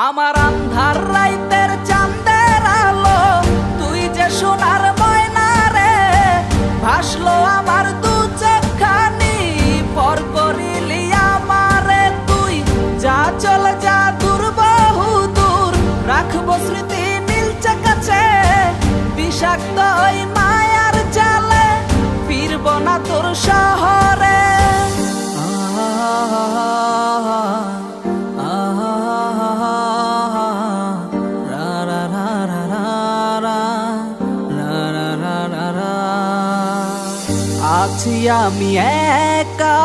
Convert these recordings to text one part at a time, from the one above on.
আমার আন্ধার রাইতের চাঁদের আলো, তুই যে সোনার ময়না রে, ভাসলো আমার দু চোখখানি, পর করিলি আমারে তুই। যা চলে যা দূর বহু দূর, রাখবো স্মৃতি নীলচে কাছে, বিষাক্ত ওই মায়ার জালে, ফিরবো না তোর শহরে। আছি আমি একা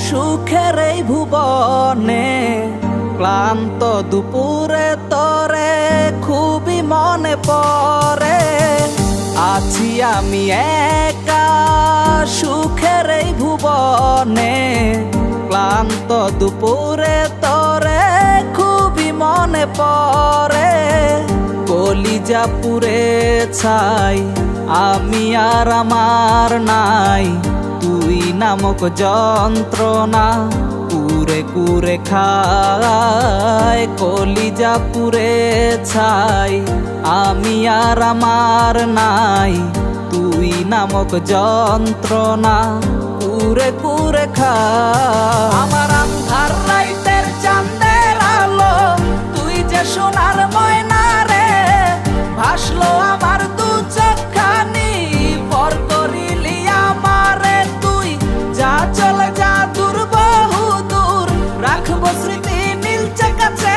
সুখের এই ভুবনে, ক্লান্ত দুপুরে তোরে খুবই মনে পড়ে। আছি আমি একা সুখের এই ভুবনে, ক্লান্ত দুপুরে তোরে খুবই মনে পড়ে। কলিজা পুড়ে ছাই আমি আর আমার নাই, তুই নামক যন্ত্রণা কুরে কুরে খায়। কলিজা পুড়ে ছাই আমি আর আমার নাই, তুই নামক যন্ত্রণা কুরে কুরে খায়। আমার আন্ধার রাইতের চাঁদের আলো, তুই যে সোনার ময়না রে, ভাসলো আমার দু চোখখানি, পর করিলি আমারে তুই। যা চলে যা দূর বহু দূর, রাখবো স্মৃতি নীলচে কাছে,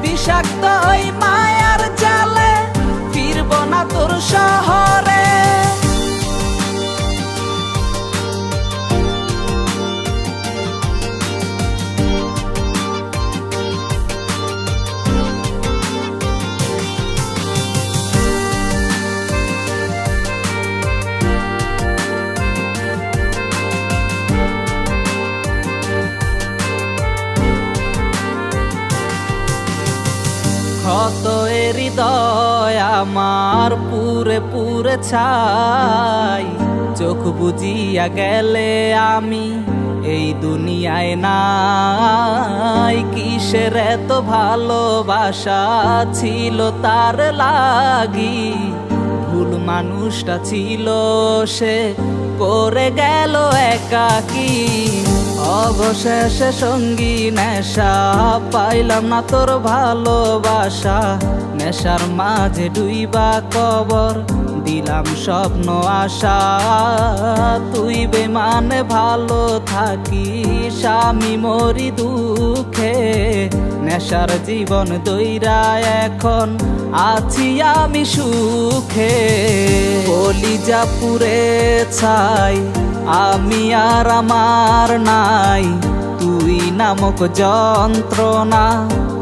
বিষাক্ত ওই মায়ার জালে, ফিরবো না তোর শহরে। ক্ষত হৃদয় আমার পুরে পুরে ছাই, চোখ বুজিয়া গেলে আমি এই দুনিয়ায় নাই। কিসের এত ভালোবাসা ছিল তার লাগি, ভুল মানুষটা ছিল সে, করে গেল একাকী। অবশেষে সঙ্গী নেশা, পাইলাম না তোর ভালোবাসা, নেশার মাঝে ডুইবা কবর দিলাম স্বপ্ন আশা। তুই বেমানে ভালো থাকিস, আমি মরি দুঃখে, নেশার জীবন দইরা এখন আছি আমি সুখে। কলিজা পুড়ে ছাই আমি আর আমার নাই, তুই নামক যন্ত্রণা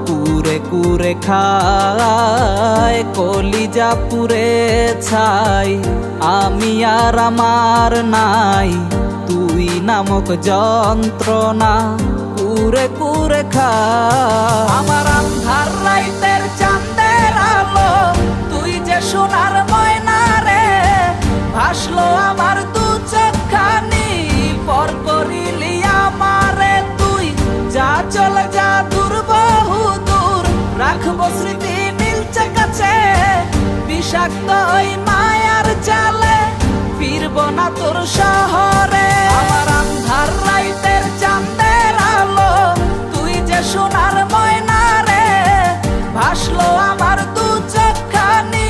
কুরে কুরে খায়। কলিজা পুড়ে ছাই আমি আর আমার নাই, তুই নামক যন্ত্রণা কুরে কুরে খায়। আমার আন্ধার রাইতের চাঁদের আলো, তুই যে সোনার ময়না রে, ভাসলো আমার দু চোখখানি, পর করিলি আমারে তুই। যা চলে যা দূর বহু দূর, রাখবো স্মৃতি নীলচে কাছে, বিষাক্ত ওই মায়ার জালে, ফিরবো না তোর শহরে। আমার আন্ধার রাইতের চাঁদের আলো, তুই যে সোনার ময়না রে, ভাসলো আমার দু চোখখানি,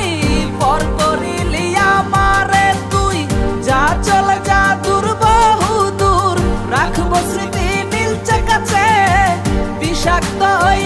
পর করিলি আমারে তুই। যা চলে যা দূর বহু দূর, রাখবো স্মৃতি নীলচে কাছে, বিষাক্ত ওই